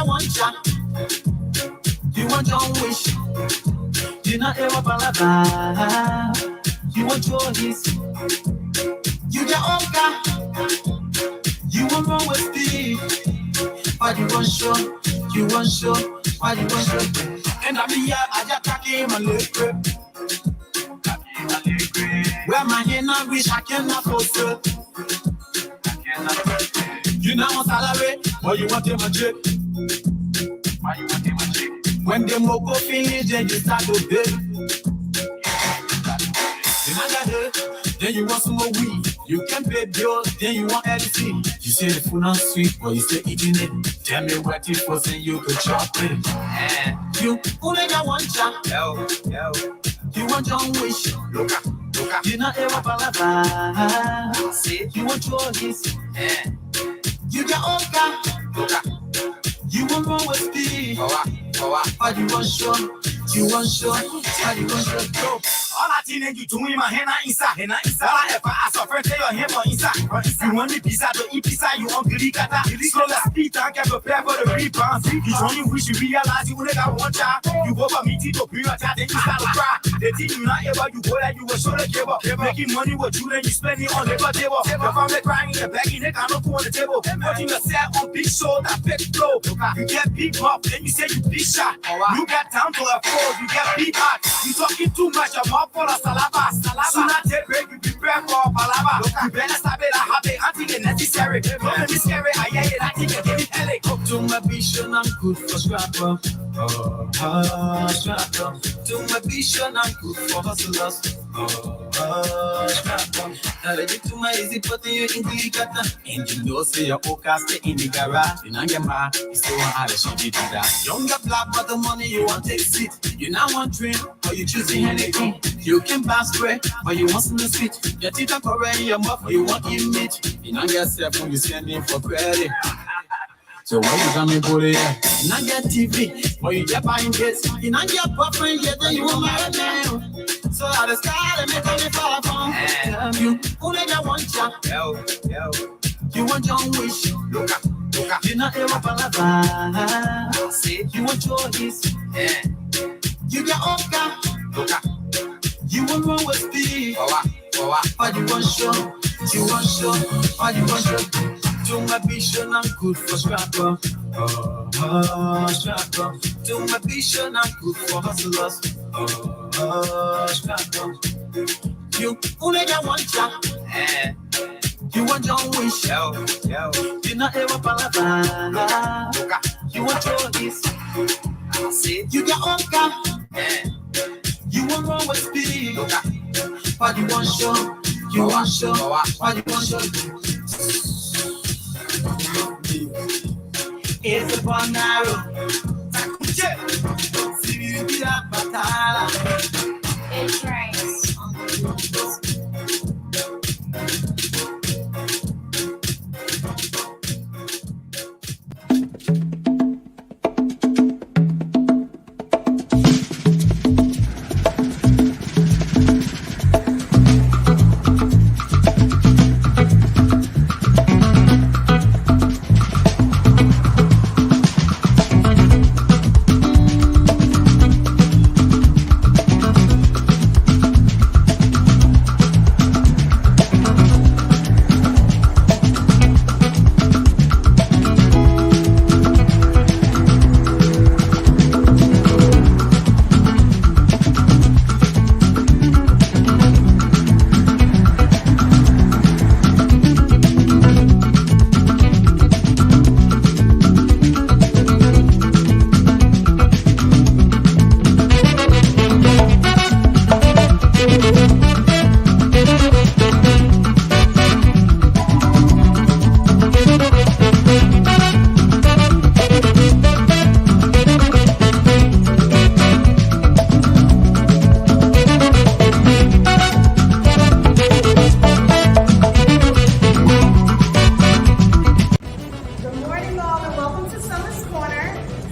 Unega one shot. You want your wish. You not ever palava. You want your his. You get Oka. You want wrong with speed. But you want show. You want show. But you want show. And I mean, yeah, I just can't keep my leg grip. Where my hand I wish I cannot post it. You know my salary, or you want my chip. Why you want my chip? When the mogo finish, then you start to pay. Then you want some more weed. You can pay bills, then you want anything. You say the food not sweet, but you still eating it. Tell me what it was and you could chop it. You only got one shot. You want your wish. Look up. You not ever palava. You want your his. You get Oka. You want more with speed. But you want show. You want show. But you want show. All I think you doing my hand inside. All I ever ask a friend, tell your hand on inside. You want me pizza, don't eat pizza, you want gilly kata. Slow the speed, I can prepare for the rebound. You only wish you realize you only got one job. You go for meeting to bring your child, then you start to cry. They think you not able, you go like you were show the cable. Making money with you, then you spend it on the table. The family crying, the begging, they cannot go on the table. Putting yourself on big show, that big flow. You get big up, then you say you big shot. You get down to a fold, you get big hot. You talking too much, your mouth full of salaba. Soon I take break, you prepare for palava. You better stop it, I have it, I think it's necessary. Don't let me scary, I hear it, I think it's getting headache. Up to my vision, I'm good for scrapper. Scrapper. To my vision, I'm good for hustlers. Scrapper. Now let it to my easy putting you in the gutter. And you know, say your Oka stay in the garage. You know, get mad, you still want how to show you that. Younger black, but the money you want take seat. You now want dream, or you choosing anything. You can pass square, or you want some sweet. Your teeth are correct in your mouth, or you want image. You know, get yourself when you spending for credit. So when you come in for it, you not get TV, or you get buying this. You not get boyfriend yet, then you want married now. So I just gotta make me fall from you. Only got one shot. You want your wish. Look up. You not ever palava. You want your his. You get Oka. You want more with speed. But you want show. You want show. But you want show. To my vision, I'm good for scrapper. Scrapper. To my vision, I'm good for hustlers. Scrapper. You only got one shot. You want your wish. You not ever palava. You want your his. You get Oka. You want more with speed. But you want show. You want show. But you want show. It's a bonaro. It trains.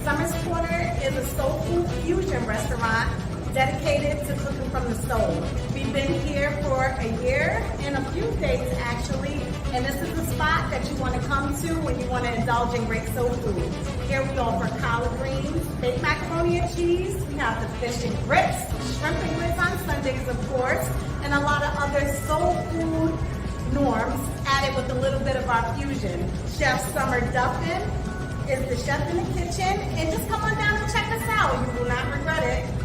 Summer's Corner is a soul food fusion restaurant dedicated to cooking from the stove. We've been here for a year and a few days actually, and this is the spot that you want to come to when you want to indulge in great soul food. Here we offer collard greens, baked macaroni and cheese, we have the fish and grits, shrimp and grits on Sundays of course, and a lot of other soul food norms added with a little bit of our fusion. Chef Summer Duffin is the chef in the kitchen, and just come on down and check us out. You will not regret it.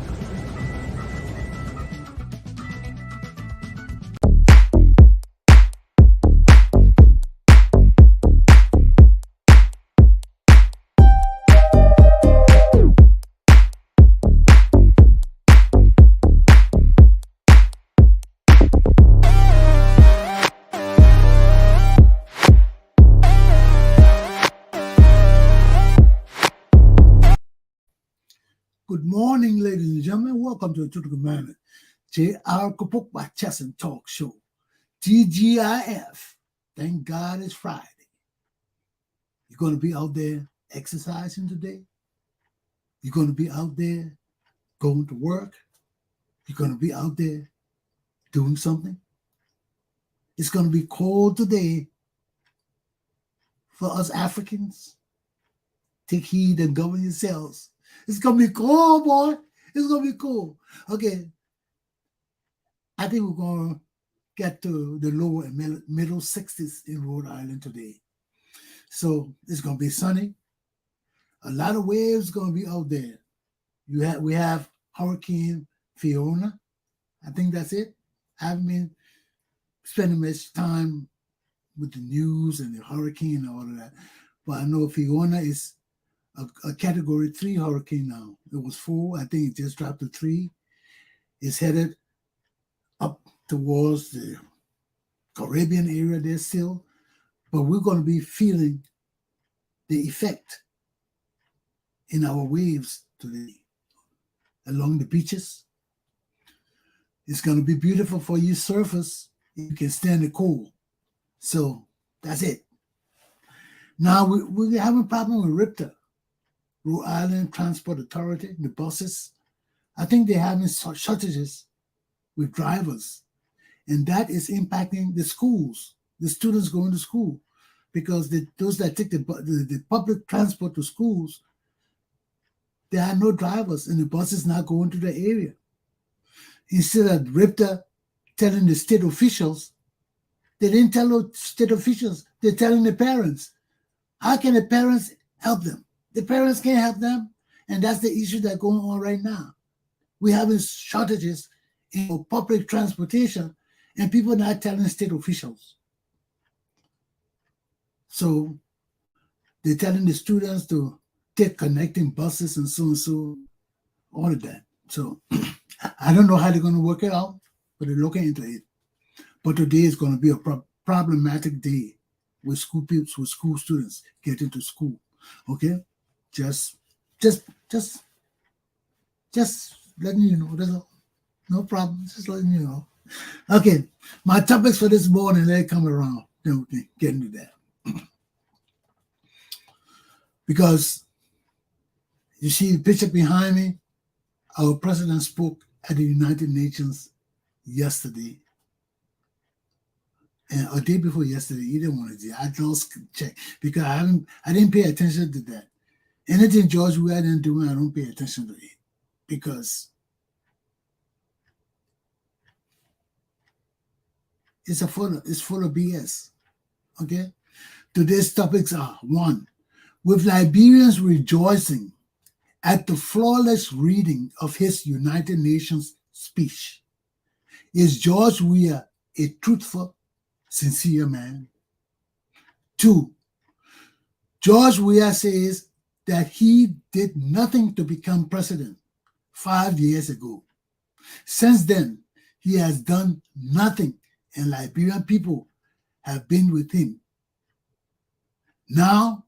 Good morning, ladies and gentlemen. Welcome to the Truthful Man, Glapohkpa Chesson Talk Show. TGIF. Thank God it's Friday. You're going to be out there exercising today. You're going to be out there going to work. You're going to be out there doing something. It's going to be cold today for us Africans. Take heed and govern yourselves. It's going to be cold, boy. It's going to be cold. Okay. I think we're going to get to the lower and middle 60s in Rhode Island today. So it's going to be sunny. A lot of waves going to be out there. We have Hurricane Fiona. I think that's it. I haven't been spending much time with the news and the hurricane and all of that. But I know Fiona is a Category 3 hurricane now. It was 4. I think it just dropped to 3. It's headed up towards the Caribbean area there still. But we're going to be feeling the effect in our waves today along the beaches. It's going to be beautiful for you surfers. You can stand the cold. So that's it. Now we're having a problem with Ripta. Rhode Island Transport Authority, the buses, I think they're having shortages with drivers. And that is impacting the schools, the students going to school, because those that take the public transport to schools, there are no drivers and the bus is not going to the area. Instead of RIPTA telling the state officials, they didn't tell the state officials, they're telling the parents. How can the parents help them? The parents can't help them, and that's the issue that's going on right now. We're having shortages in public transportation, and people are not telling state officials. So they're telling the students to take connecting buses and so, all of that. So I don't know how they're going to work it out, but they're looking into it. But today is going to be a problematic day with school students getting to school. Okay? Just letting you know. That's all. No problem. Just letting you know. Okay, my topics for this morning, they come around. Then we can get into that. Because you see the picture behind me, our president spoke at the United Nations yesterday. And a day before yesterday, he didn't want to do it. I just check because I didn't pay attention to that. Anything George Weah didn't do, I don't pay attention to it because it's full of BS. Okay? Today's topics are: 1, with Liberians rejoicing at the flawless reading of his United Nations speech. Is George Weah a truthful, sincere man? 2, George Weah says that he did nothing to become president 5 years ago. Since then, he has done nothing, and Liberian people have been with him. Now,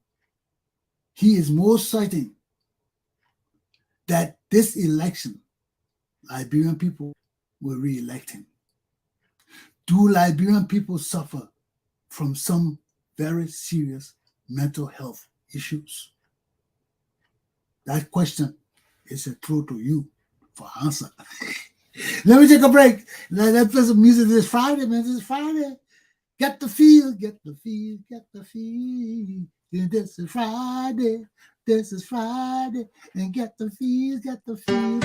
he is most certain that this election, Liberian people will re-elect him. Do Liberian people suffer from some very serious mental health issues? That question is a throw to you for answer. Let me take a break. Let's play some music this Friday, man. This is Friday. Get the feel, get the feel, get the feel. This is Friday. This is Friday. And get the feel, get the feel.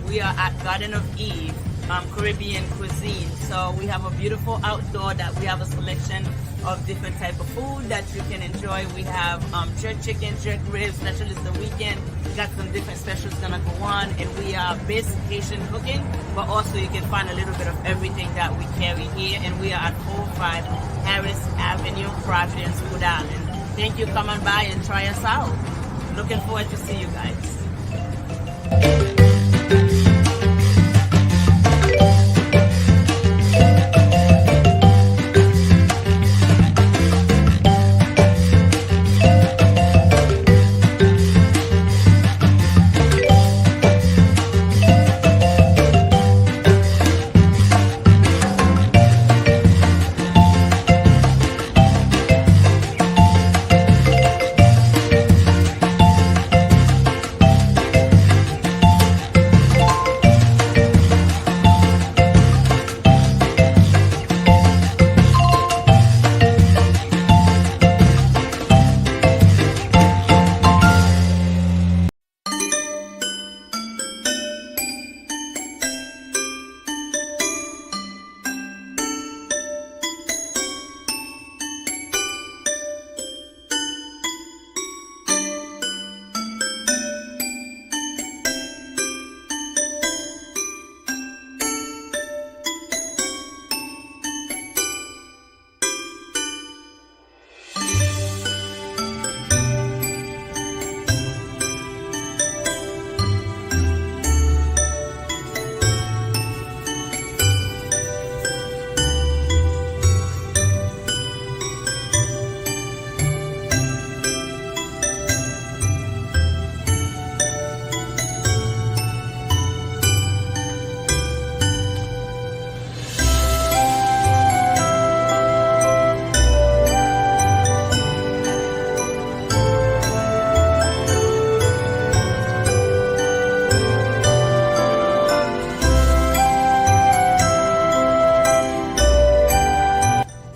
We are at Garden of Eve, Caribbean cuisine. So we have a beautiful outdoor that we have a selection of different type of food that you can enjoy. We have jerk chicken, jerk ribs, especially the weekend. We got some different specials gonna go on, and we are base Haitian cooking, but also you can find a little bit of everything that we carry here. And we are at 405 Harris Avenue, Providence, Rhode Island. Thank you, come on by and try us out. Looking forward to see you guys.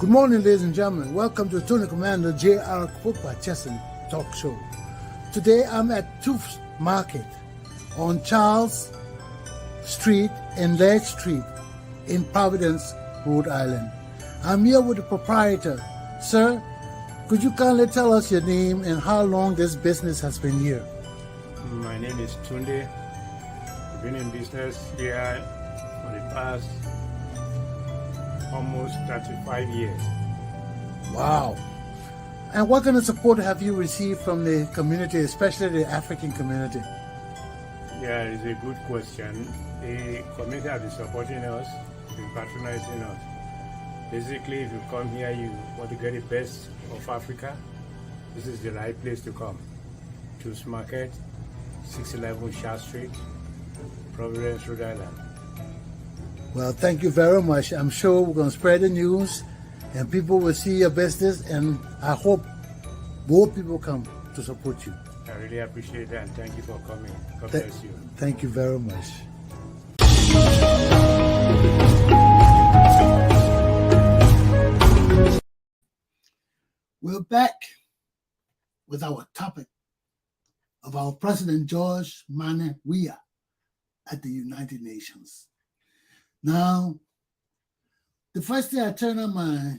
Good morning, ladies and gentlemen. Welcome to Tony Commander Glapohkpa Chesson talk show. Today I'm at Tooth's Market on Charles Street and Ledge Street in Providence, Rhode Island. I'm here with the proprietor. Sir, could you kindly tell us your name and how long this business has been here? My name is Tunde. I've been in business here for the past almost 35 years. Wow. And what kind of support have you received from the community, especially the African community? Yeah, it's a good question. The community has been supporting us, been patronizing us. Basically, if you come here, you want to get the best of Africa, this is the right place to come. Tooth's Market, 611 Shah Street, Providence, Rhode Island. Well, thank you very much. I'm sure we're going to spread the news and people will see your business, and I hope more people come to support you. I really appreciate that, and thank you for coming. God bless you. Thank you very much. We're back with our topic of our President George Weah at the United Nations. Now, the first day I turned on my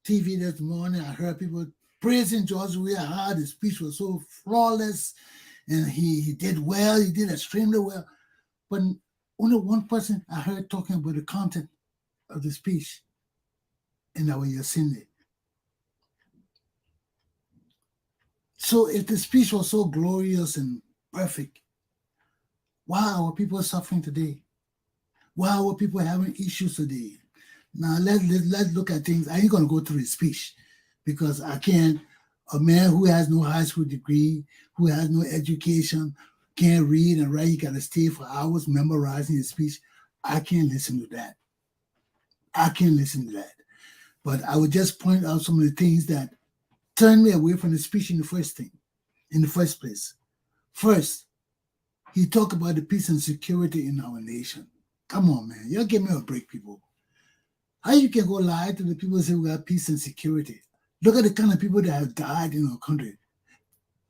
TV this morning, I heard people praising George Weah, how the speech was so flawless and he did well, he did extremely well. But only one person I heard talking about the content of the speech, in our Yasinde. So if the speech was so glorious and perfect, why are our people suffering today? Why are our people having issues today? Now let's look at things. I ain't gonna go through his speech because I can't. A man who has no high school degree, who has no education, can't read and write, he gotta stay for hours memorizing his speech. I can't listen to that. I can't listen to that. But I would just point out some of the things that turned me away from the speech in the first place. First, he talked about the peace and security in our nation. Come on, man. Y'all give me a break, people. How you can go lie to the people who say we got peace and security? Look at the kind of people that have died in our country.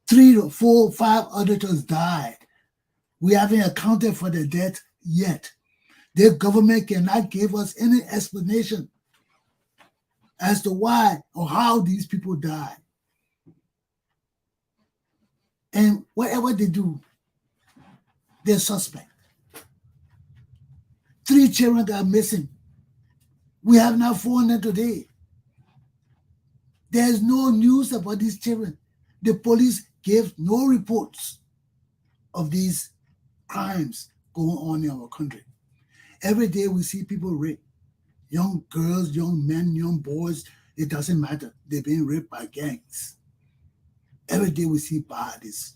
3 to 4, 5 auditors died. We haven't accounted for their death yet. Their government cannot give us any explanation as to why or how these people died. And whatever they do, they're suspect. 3 children got missing. We have now 400 today. There's no news about these children. The police gave no reports of these crimes going on in our country. Every day we see people raped. Young girls, young men, young boys, it doesn't matter. They're being raped by gangs. Every day we see bodies.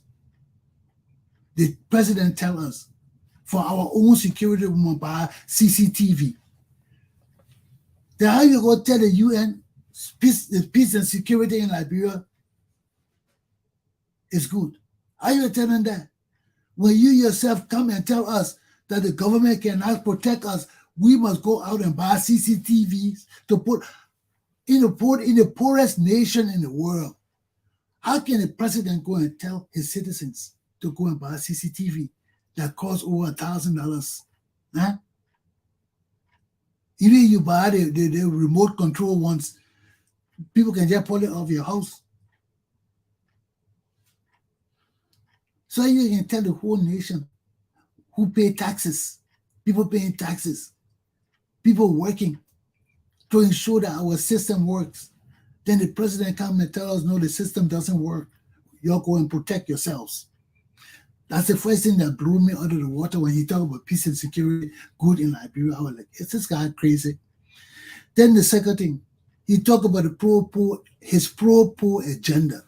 The president tells us, for our own security, we must buy CCTV. Then how you go tell the UN the peace and security in Liberia is good? How you tell them that? When you yourself come and tell us that the government cannot protect us, we must go out and buy CCTVs to put in the poorest nation in the world. How can the president go and tell his citizens to go and buy CCTV that costs over $1,000? Huh? Even you buy the remote control ones, people can just pull it off your house. So you can tell the whole nation who pay taxes, people paying taxes, people working to ensure that our system works. Then the president comes and tells us, no, the system doesn't work. You're going to protect yourselves. That's the first thing that blew me under the water when he talked about peace and security good in Liberia. I was like, is this guy crazy? Then the second thing, he talked about his pro-poor agenda.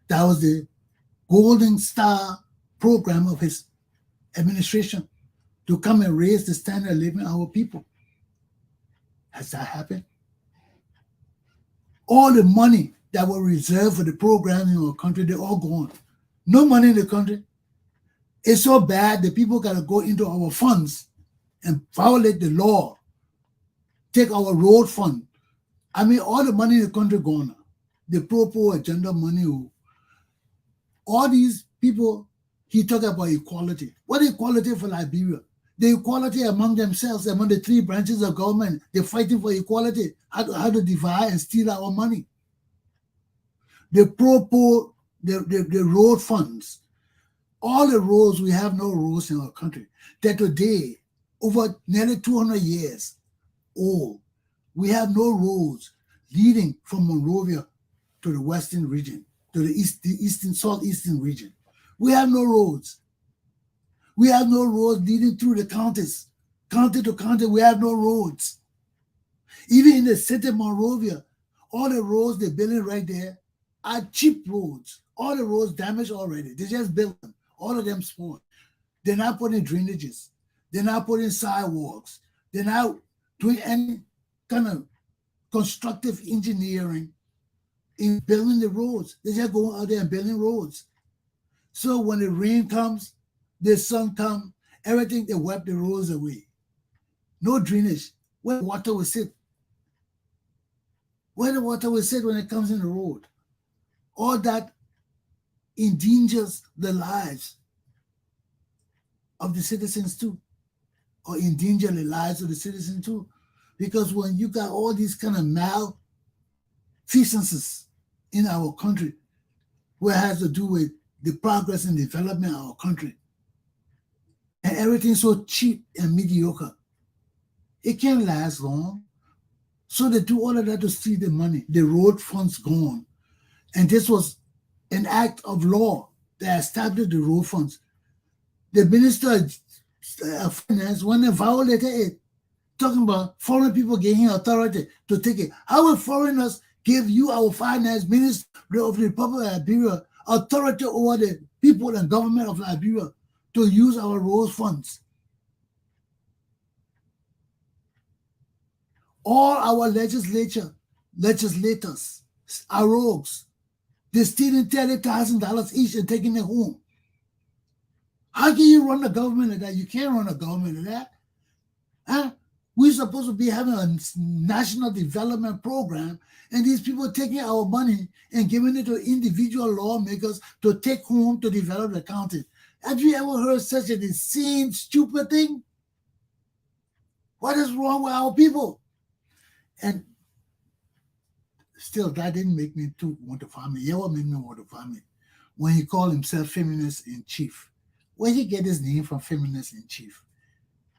That was the golden star program of his administration to come and raise the standard of living of our people. Has that happened? All the money that was reserved for the program in our country, they're all gone. No money in the country. It's so bad that people got to go into our funds and violate the law, take our road fund. I mean, all the money in the country gone. The pro-poor agenda money. All these people, he talked about equality. What equality for Liberia? The equality among themselves, among the 3 branches of government. They're fighting for equality, how to divide and steal our money. The pro-poor, the road funds. All the roads, we have no roads in our country. That today, over nearly 200 years old, we have no roads leading from Monrovia to the western region, to the southeastern region. We have no roads. We have no roads leading through the counties. County to county, we have no roads. Even in the city of Monrovia, all the roads they're building right there are cheap roads. All the roads damaged already. They just built them. All of them small. They're not putting drainages. They're not putting sidewalks. They're not doing any kind of constructive engineering in building the roads. They just go out there and building roads. So when the rain comes, the sun comes, everything, they wipe the roads away. No drainage. Where the water will sit. Where the water will sit when it comes in the road. All that endangers the lives of the citizens too, or endanger the lives of the citizens too. Because when you got all these kind of malfeasances in our country, where it has to do with the progress and development of our country, and everything's so cheap and mediocre, it can't last long. So they do all of that to steal the money. The road funds gone. And this was an act of law that established the road funds. The Minister of Finance, when they violated it, talking about foreign people getting authority to take it. How will foreigners give you, our finance minister of the Republic of Liberia, authority over the people and government of Liberia to use our road funds? All our legislators are rogues. They're stealing $30,000 each and taking it home. How can you run a government like that? You can't run a government like that. Huh? We're supposed to be having a national development program, and these people taking our money and giving it to individual lawmakers to take home to develop the county. Have you ever heard such an insane, stupid thing? What is wrong with our people? And still, that didn't make me want to farm it. Yeah, what made me want to farm it? When he called himself feminist in chief. Where did he get his name from, feminist in chief?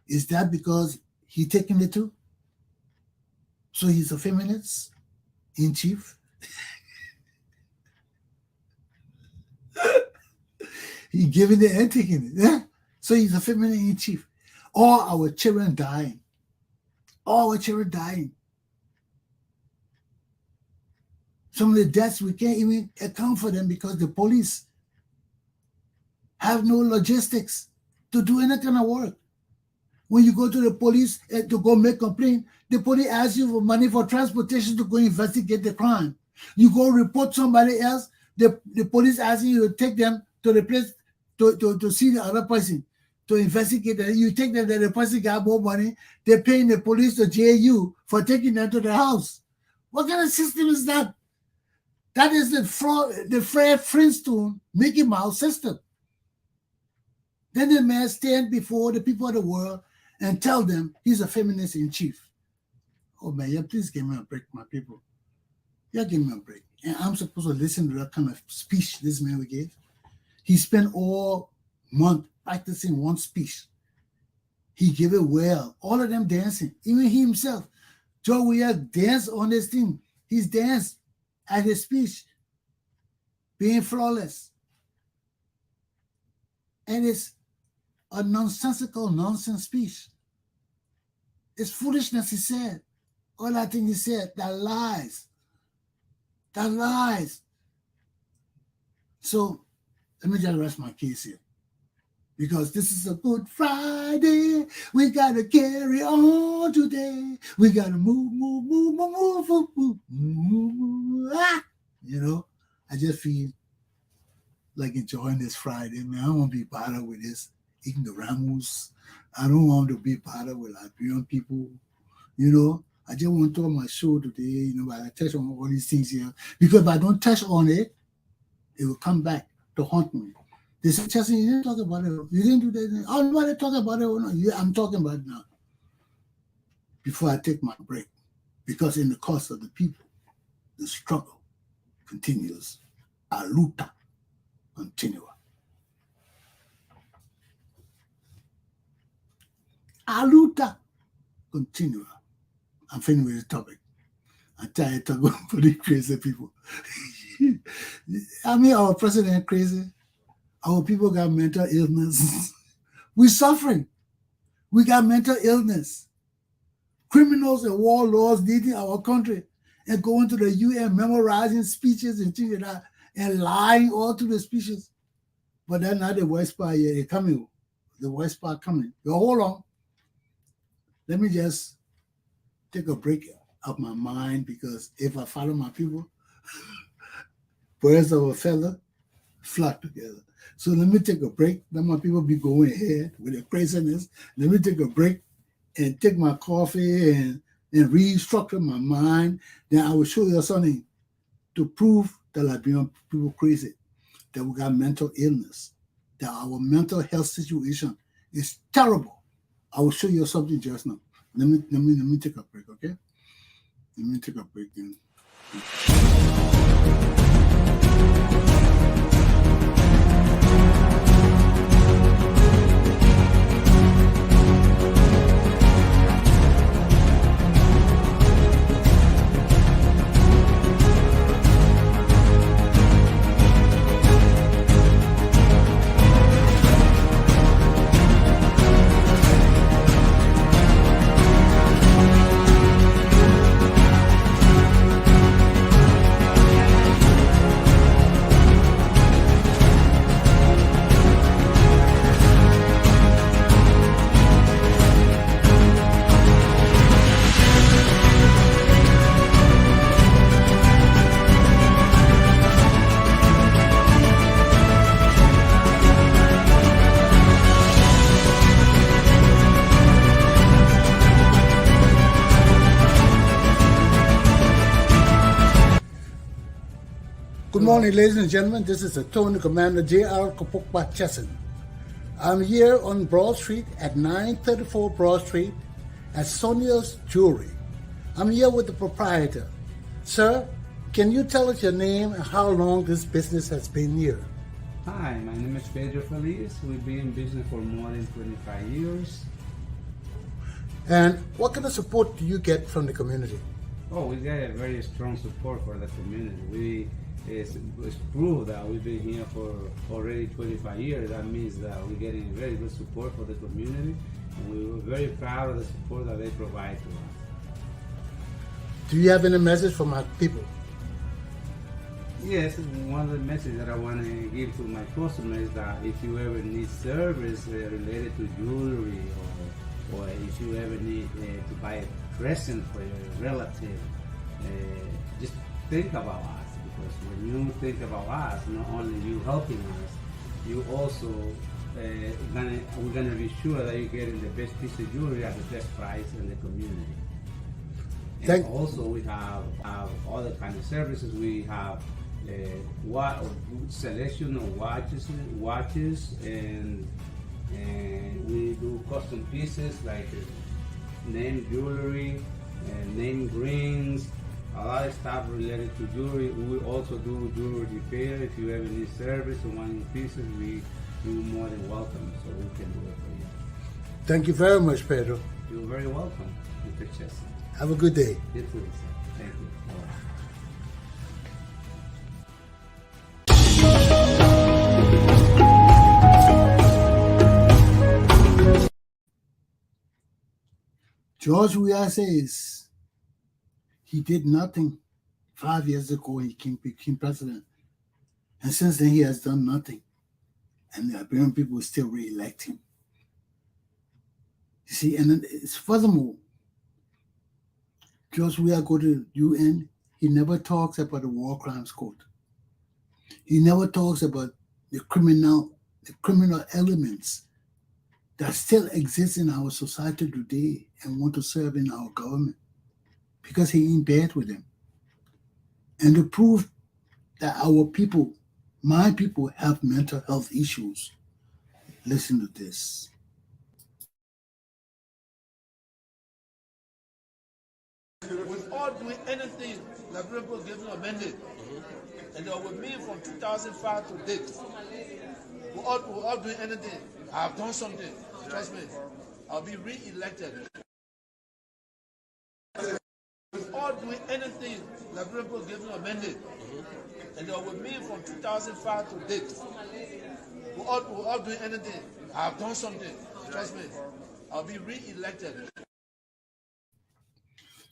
Is that because he taking it too? So he's a feminist in chief? He giving it and taking it. Yeah? So he's a feminist in chief. All our children dying. All our children dying. Some of the deaths, we can't even account for them because the police have no logistics to do any kind of work. When you go to the police to go make complaint, the police ask you for money for transportation to go investigate the crime. You go report somebody else, the police asking you to take them to the place to see the other person, to investigate them. You take them there, the person got more money, they're paying the police to jail you for taking them to the house. What kind of system is that? That is the Fred Flintstone Mickey Mouse system. Then the man stand before the people of the world and tell them he's a feminist in chief. Oh man, yeah, please give me a break, my people. Yeah, give me a break. And I'm supposed to listen to that kind of speech this man we gave. He spent all month practicing one speech. He gave it well. All of them dancing. Even he himself. George Weah danced on this thing. He's danced at his speech, being flawless. And it's a nonsensical nonsense speech. It's foolishness, he said. All that thing he said, that lies. That lies. So let me just rest my case here. Because this is a Good Friday. We got to carry on today. We got to move. Ah! You know, I just feel like enjoying this Friday, man. I don't want to be bothered with this ignoramus. I don't want to be bothered with Liberian people. You know, I just want to talk my show today, you know, but I touch on all these things here. Because if I don't touch on it, it will come back to haunt me. They said, Chesson, you didn't talk about it. You didn't do that. Oh, nobody talk about it. Or not. Yeah, I'm talking about it now. Before I take my break. Because in the course of the people, the struggle continues. A luta continua. A luta continua. I'm finished with the topic. I'm tired of talking about the crazy people. I mean, our president crazy. Our people got mental illness. We're suffering. We got mental illness. Criminals and warlords leading our country and going to the UN, memorizing speeches and things like that, and lying all through the speeches. But that's not the worst part yet. It's coming. The worst part coming. So hold on. Let me just take a break of my mind, because if I follow my people, birds of a feather flock together. So let me take a break. Let my people be going ahead with their craziness. Let me take a break and take my coffee and restructure my mind. Then I will show you something to prove that Liberian people crazy, that we got mental illness, that our mental health situation is terrible. I will show you something just now. Let me take a break, okay? Let me take a break then. Good morning, ladies and gentlemen. This is Attorney Commander Glapohkpa Chesson. I'm here on Broad Street at 934 Broad Street at Sonia's Jewelry. I'm here with the proprietor. Sir, can you tell us your name and how long this business has been here? Hi, my name is Pedro Feliz. We've been in business for more than 25 years. And what kind of support do you get from the community? Oh, we get a very strong support for the community. It's proved that we've been here for already 25 years. That means that we're getting very good support for the community, and we're very proud of the support that they provide to us. Do you have any message for my people? Yes, one of the messages that I want to give to my customers is that if you ever need service related to jewelry, or if you ever need to buy a present for your relative, just think about us, because when you think about us, not only you helping us, you also we're gonna be sure that you're getting the best piece of jewelry at the best price in the community. And also we have other kind of services. We have selection of watches, and we do custom pieces like name jewelry and name rings, a lot of stuff related to jewelry. We also do jewelry repair. If you ever need service or want new pieces, you're more than welcome, so we can do it for you. Thank you very much, Pedro. You're very welcome, Mr. Chesson. Have a good day. You too, sir. Thank you. Bye. George Weah says he did nothing 5 years ago when he became president. And since then, he has done nothing. And the Liberian people still re-elect him. You see, and then furthermore, George Weah go to UN, he never talks about the War Crimes Court. He never talks about the criminal elements that still exist in our society today and want to serve in our government, because he ain't bad with them. And to prove that our people, my people, have mental health issues, listen to this. Without doing anything, Liberian people gave me a mandate. And they were with me from 2005 to date. Without doing anything, I have done something. Trust me, I'll be re-elected. Without doing anything, Liberian people gave me a mandate. And they were with me from 2005 to date. Without doing anything, I have done something. Trust me, I'll be re-elected.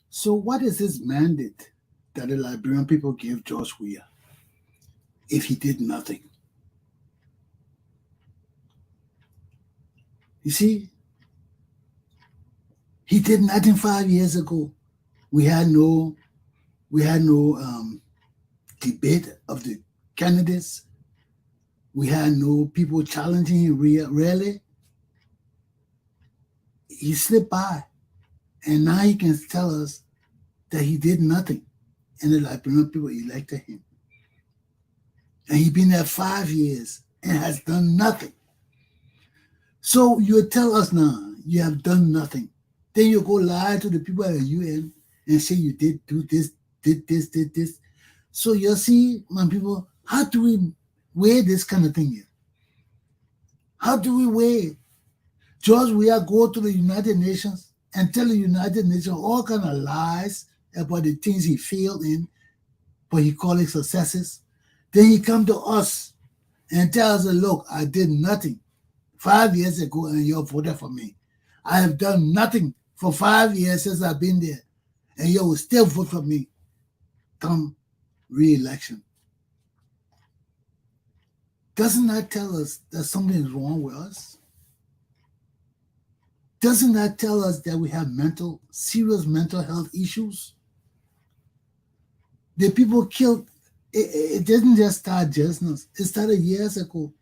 So what is this mandate that the Liberian people gave George Weah if he did nothing? You see, he did nothing 5 years ago. We had no debate of the candidates. We had no people challenging him really. He slipped by. And now he can tell us that he did nothing, and the Liberian people elected him. And he's been there 5 years and has done nothing. So you tell us now you have done nothing. Then you go lie to the people at the UN and say you did do this, did this. So you see, my people, how do we weigh this kind of thing here? How do we weigh? George Weah go to the United Nations and tell the United Nations all kind of lies about the things he failed in, but he call it successes. Then he come to us and tell us, look, I did nothing 5 years ago and you voted for me. I have done nothing for 5 years since I've been there, and you will still vote for me come re-election. Doesn't that tell us that something is wrong with us? Doesn't that tell us that we have serious mental health issues? The people killed, it didn't just start just now. It started years ago.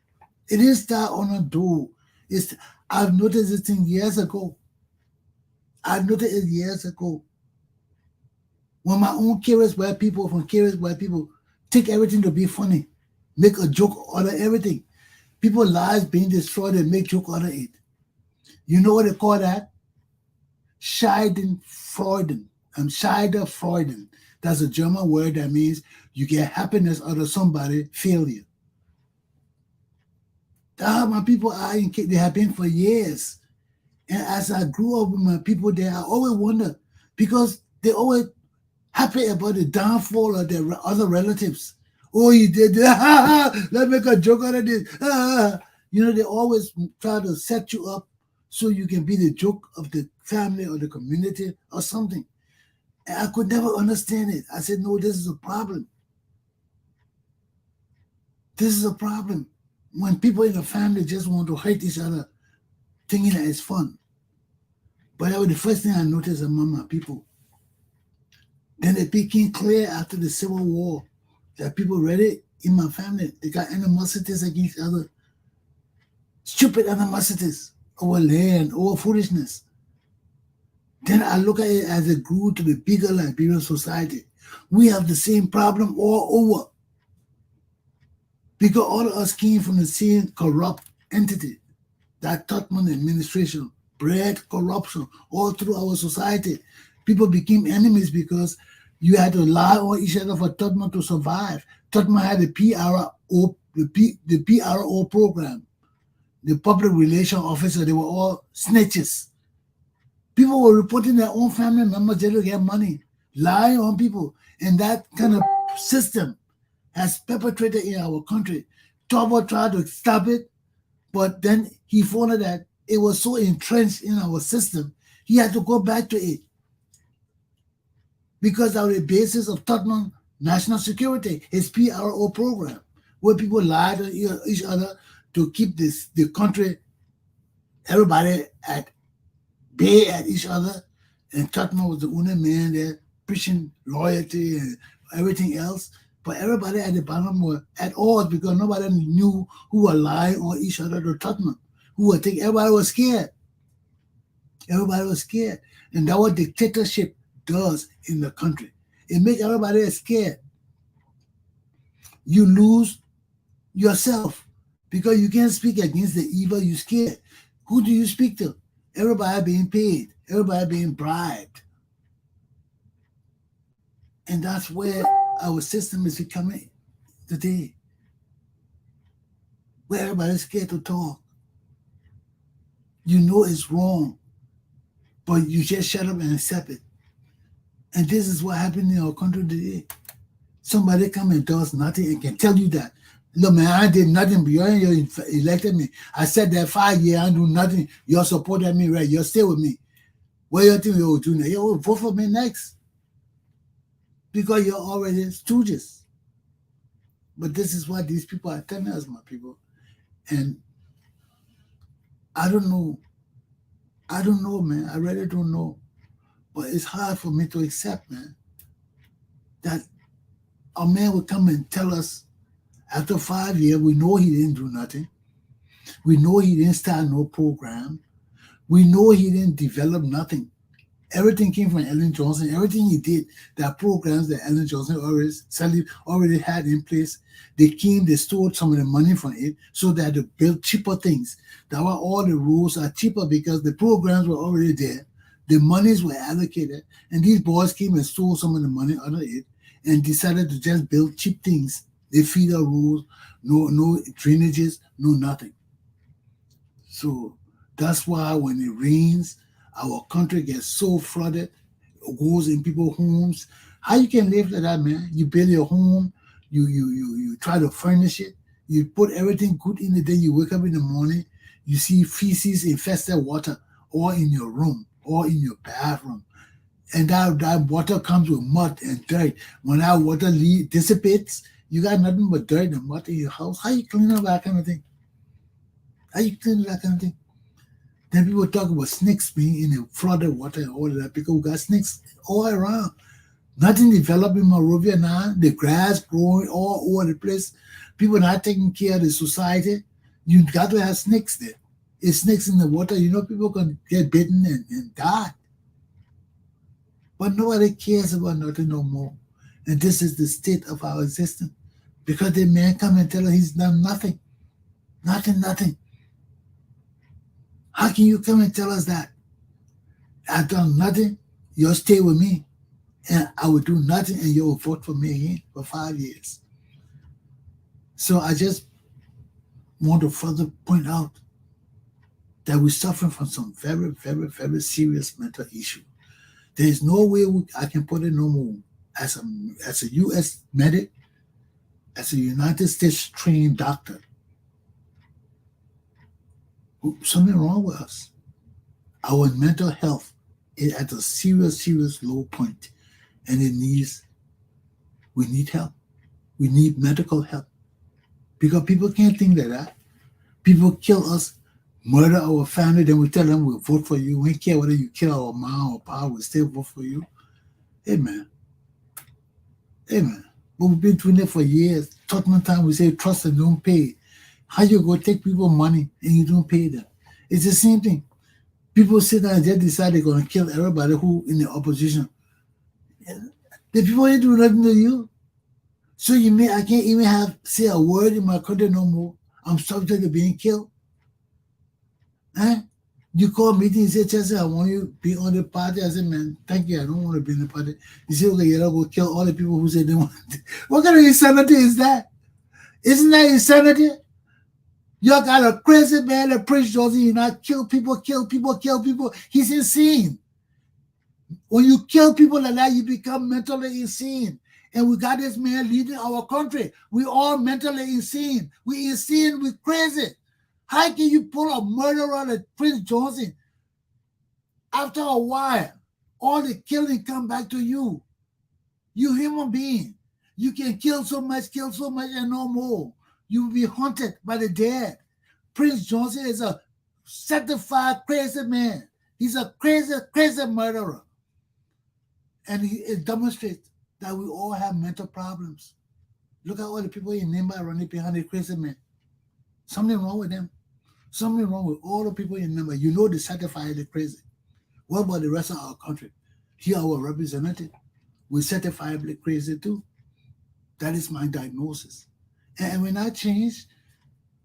It didn't start on a door. I've noticed this thing years ago. When my own careless white people take everything to be funny, make a joke out of everything. People's lives being destroyed and make joke out of it. You know what they call that? Schadenfreude. Schadenfreude. That's a German word that means you get happiness out of somebody's failure. That's how my people are in Cape. They have been for years. And as I grew up with my people there, I always wonder because they always happy about the downfall of their other relatives. Oh, you did that. Let's make a joke out of this. You know, they always try to set you up so you can be the joke of the family or the community or something. And I could never understand it. I said, no, this is a problem. This is a problem. When people in a family just want to hate each other, thinking that it's fun. But that was the first thing I noticed among my people. Then it became clear after the Civil War that people read it in my family. They got animosities against each other. Stupid animosities over land, over foolishness. Then I look at it as it grew to the bigger Liberian society. We have the same problem all over. Because all of us came from the same corrupt entity. That Totman administration bred corruption all through our society. People became enemies because you had to lie on each other for Totman to survive. Totman had the PRO program, the public relation officer. They were all snitches. People were reporting their own family members just to get money, lying on people. And that kind of system has perpetrated in our country. Tobo tried to stop it, but then he found that it was so entrenched in our system, he had to go back to it. Because of the basis of Tottenham national security, his PRO program, where people lied to each other to keep the country, everybody at bay at each other. And Tottenham was the only man there preaching loyalty and everything else. But everybody at the bottom were at odds because nobody knew who were lying on each other to Tottenham. Everybody was scared. Everybody was scared. And that's what dictatorship does in the country. It makes everybody scared. You lose yourself because you can't speak against the evil. You're scared. Who do you speak to? Everybody being paid. Everybody being bribed. And that's where our system is becoming today. Where everybody's scared to talk. You know it's wrong, but you just shut up and accept it. And this is what happened in our country today. Somebody come and does nothing and can tell you that. Look, man, I did nothing, but you elected me. I said that 5 years, I do nothing. You supported me, right? You're still with me. What do you think you'll do now? You'll vote for me next. Because you're already stooges. But this is what these people are telling us, my people. And I don't know. I don't know, man. I really don't know. But it's hard for me to accept, man, that a man would come and tell us after 5 years, we know he didn't do nothing. We know he didn't start no program. We know he didn't develop nothing. Everything came from Ellen Johnson. Everything he did, that programs that Ellen Johnson already had in place, they stole some of the money from it so that they built cheaper things. That's why all the rules are cheaper because the programs were already there. The monies were allocated, and these boys came and stole some of the money out of it and decided to just build cheap things. They feed the rules, no drainages, no nothing. So that's why when it rains, our country gets so flooded, it goes in people's homes. How you can live like that, man? You build your home, you try to furnish it, you put everything good in it, then you wake up in the morning, you see feces infested water or in your room or in your bathroom. And that water comes with mud and dirt. When that water dissipates, you got nothing but dirt and mud in your house. How you clean up that kind of thing? Then people talk about snakes being in the flooded water and all of that because we got snakes all around. Nothing developed in Monrovia now. The grass growing all over the place. People not taking care of the society. You got to have snakes there. If snakes in the water, people can get bitten and die. But nobody cares about nothing no more. And this is the state of our existence. Because the man come and tell us he's done nothing. Nothing. How can you come and tell us that? I've done nothing, you'll stay with me. And I will do nothing and you'll vote for me again for 5 years. So I just want to further point out that we're suffering from some very, very, very serious mental issue. There is no way I can put it no more. As a U.S. medic, as a United States trained doctor, something wrong with us. Our mental health is at a serious, serious low point, and we need help. We need medical help. Because people can't think like that. People kill us, murder our family, then we tell them we'll vote for you. We don't care whether you kill our mom or pa, we'll still vote for you. Amen. But we've been doing it for years. Tottenham time we say trust and don't pay. How you go take people money and you don't pay them? It's the same thing. People sit down and just decide they're going to kill everybody who in the opposition. The people ain't doing nothing to you. So I can't even say a word in my country no more. I'm subject to being killed. You call me and you say, Chesson, I want you to be on the party. I said, man, thank you. I don't want to be in the party. You say, okay, you're going to go kill all the people who say they want to. What kind of insanity is that? Isn't that insanity? You got a crazy man that preach Joseph, you not kill people. He's insane. When you kill people like that, you become mentally insane. And we got this man leading our country. We all mentally insane. We insane, we crazy. How can you pull a murderer like Prince Johnson? After a while, all the killing come back to you. You human being. You can kill so much and no more. You will be haunted by the dead. Prince Johnson is a certified crazy man. He's a crazy murderer. And it demonstrates that we all have mental problems. Look at all the people in Nimba running behind the crazy man. Something wrong with them. Something wrong with all the people in Nimba. You know they certify the crazy. What about the rest of our country? Here our representative. We certifiably crazy too. That is my diagnosis. And when I change,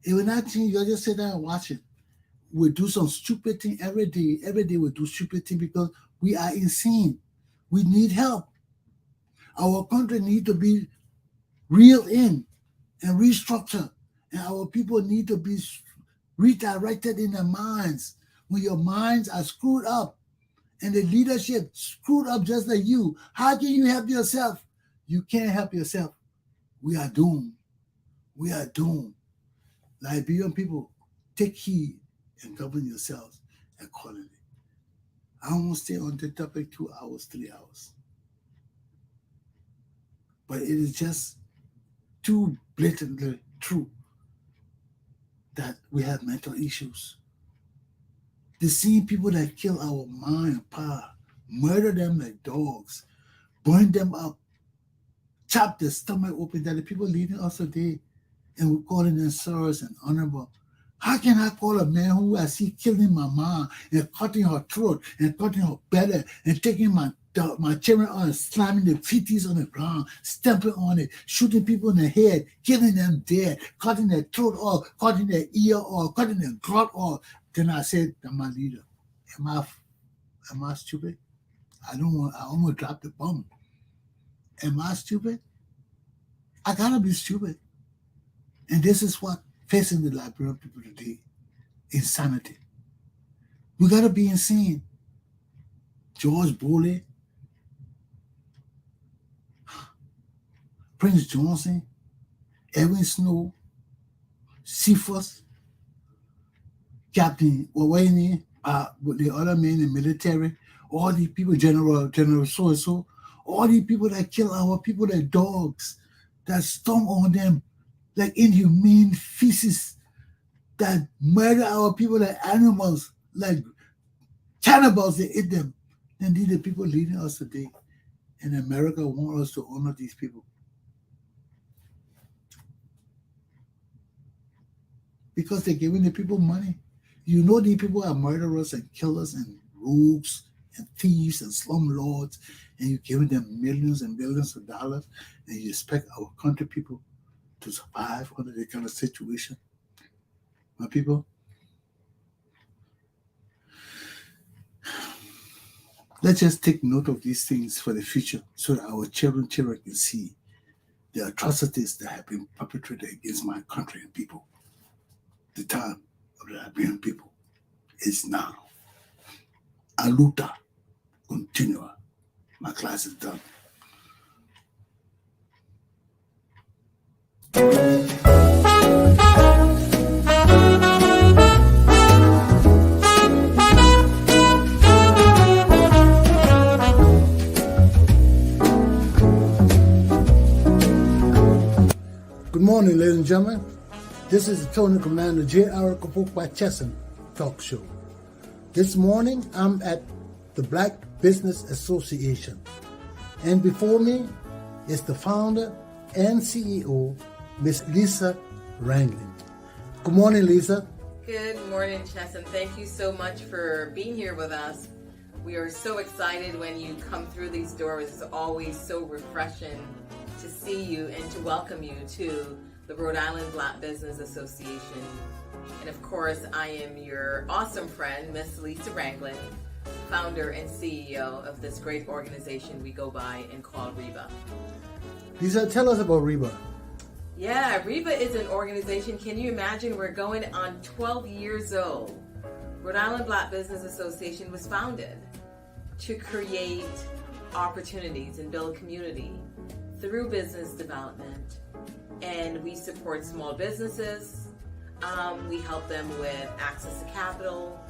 you'll just sit there and watch it. We do some stupid thing every day. Every day we do stupid thing because we are insane. We need help. Our country needs to be reeled in and restructured. And our people need to be redirected in their minds. When your minds are screwed up and the leadership screwed up just like you, how can you help yourself? You can't help yourself. We are doomed. We are doomed. Liberian people, take heed and govern yourselves accordingly. I won't stay on the topic 2 hours, 3 hours. But it is just too blatantly true that we have mental issues. The same people that kill our mom and pa, murder them like dogs, burn them up, chop their stomach open, that the people leading us today, and we're calling them sirs and honorable. How can I call a man who I see killing my mom and cutting her throat and cutting her belly and taking my children on and slamming the feeties on the ground, stamping on it, shooting people in the head, killing them dead, cutting their throat off, cutting their ear off, cutting their gut off? Then I said, I'm my leader. Am I stupid? I almost dropped the bomb. Am I stupid? I gotta be stupid. And this is what facing the Liberian people today. Insanity. We gotta be insane. George Weah, Prince Johnson, Edwin Snow, Cephas, Captain Wawani, with the other men in the military, all these people, General so-and-so, all these people that kill our people like dogs, that stomp on them like inhumane feces, that murder our people like animals, like cannibals, they eat them. And these are the people leading us today. And America wants us to honor these people. Because they're giving the people money. You know these people are murderers and killers and rogues and thieves and slumlords, and you're giving them millions and billions of dollars, and you expect our country people to survive under that kind of situation. My people, let's just take note of these things for the future so that our children can see the atrocities that have been perpetrated against my country and people. The time of the Liberian people is now. Aluta continua. My class is done. Good morning, ladies and gentlemen. This is the Tony Commander Glapohkpa Chesson talk show. This morning, I'm at the Black Business Association. And before me is the founder and CEO, Miss Lisa Wrangling. Good morning, Lisa. Good morning, Chesson. Thank you so much for being here with us. We are so excited when you come through these doors. It's always so refreshing to see you and to welcome you to the Rhode Island Black Business Association. And of course, I am your awesome friend, Miss Lisa Wrangling, founder and CEO of this great organization we go by and call REBA. Lisa, tell us about REBA. Yeah, REBA is an organization. Can you imagine? We're going on 12 years old. Rhode Island Black Business Association was founded to create opportunities and build community through business development. And we support small businesses. We help them with access to capital,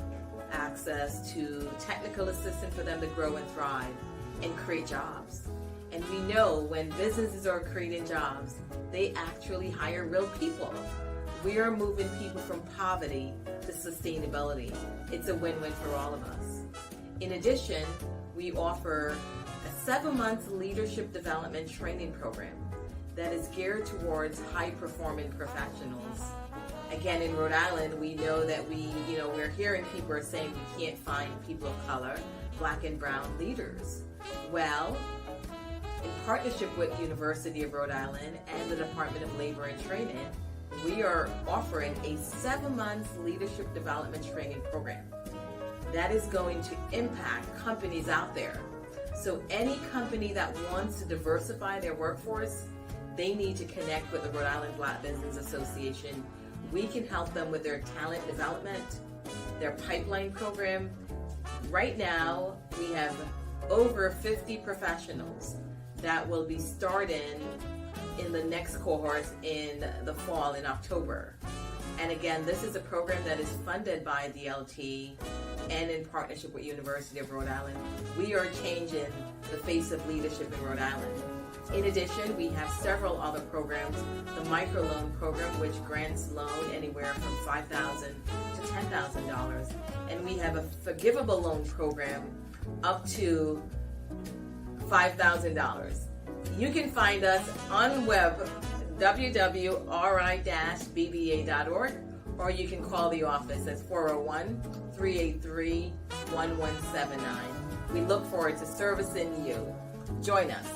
access to technical assistance for them to grow and thrive and create jobs. And we know when businesses are creating jobs, they actually hire real people. We are moving people from poverty to sustainability. It's a win-win for all of us. In addition, we offer a 7-month leadership development training program that is geared towards high-performing professionals. Again, in Rhode Island, we know that we're hearing people are saying we can't find people of color, black and brown leaders. Well, in partnership with University of Rhode Island and the Department of Labor and Training, we are offering a 7-month leadership development training program that is going to impact companies out there. So any company that wants to diversify their workforce, they need to connect with the Rhode Island Black Business Association. We can help them with their talent development, their pipeline program. Right now, we have over 50 professionals that will be starting in the next cohort in the fall, in October. And again, this is a program that is funded by DLT and in partnership with University of Rhode Island. We are changing the face of leadership in Rhode Island. In addition, we have several other programs. The microloan program, which grants loan anywhere from $5,000 to $10,000. And we have a forgivable loan program up to $5,000. You can find us on web, www.ri-bba.org, or you can call the office at 401-383-1179. We look forward to servicing you. Join us.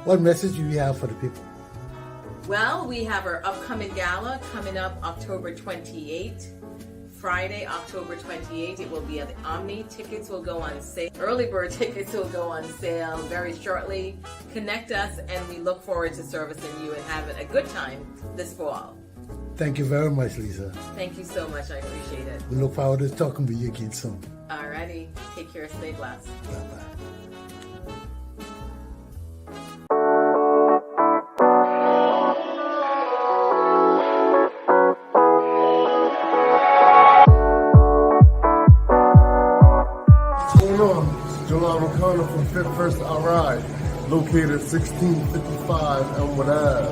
What message do you have for the people? Well, we have our upcoming gala coming up October 28th. Friday, October 28th, it will be at the Omni. Tickets will go on sale. Early bird tickets will go on sale very shortly. Connect us, and we look forward to servicing you and having a good time this fall. Thank you very much, Lisa. Thank you so much. I appreciate it. We look forward to talking with you again soon. Alrighty. Take care. Stay blessed. Bye-bye. From Fit First RI, located 1655 Elmwood Ave,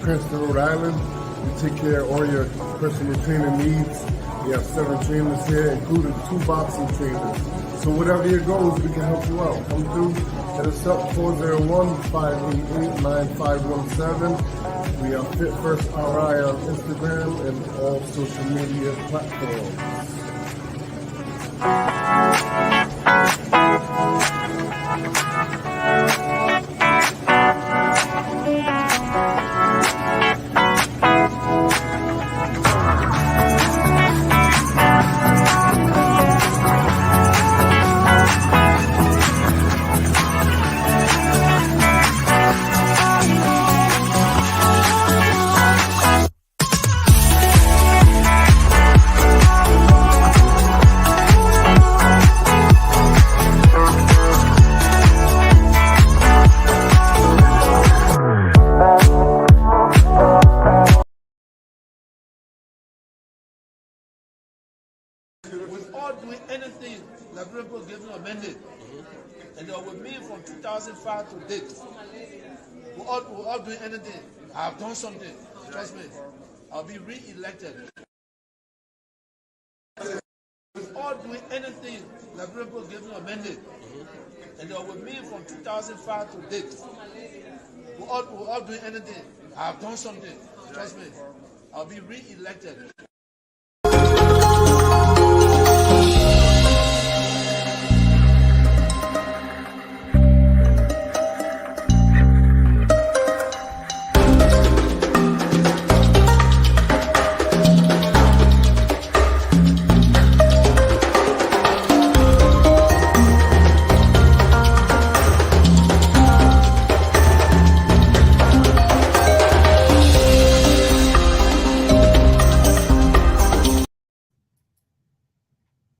Princeton, Rhode Island. We take care of all your personal training needs. We have 7 trainers here, including 2 boxing trainers. So whatever your goals, we can help you out. Come through, hit us up 401-588-9517. We are Fit First RI on Instagram and all social media platforms. And they were with me from 2005 to date. We're all doing anything. I've done something. Trust me. I'll be re-elected. We're all doing anything. Liberian people gave me a mandate. And they were with me from 2005 to date. We're all doing anything. I've done something. Trust me. I'll be re-elected.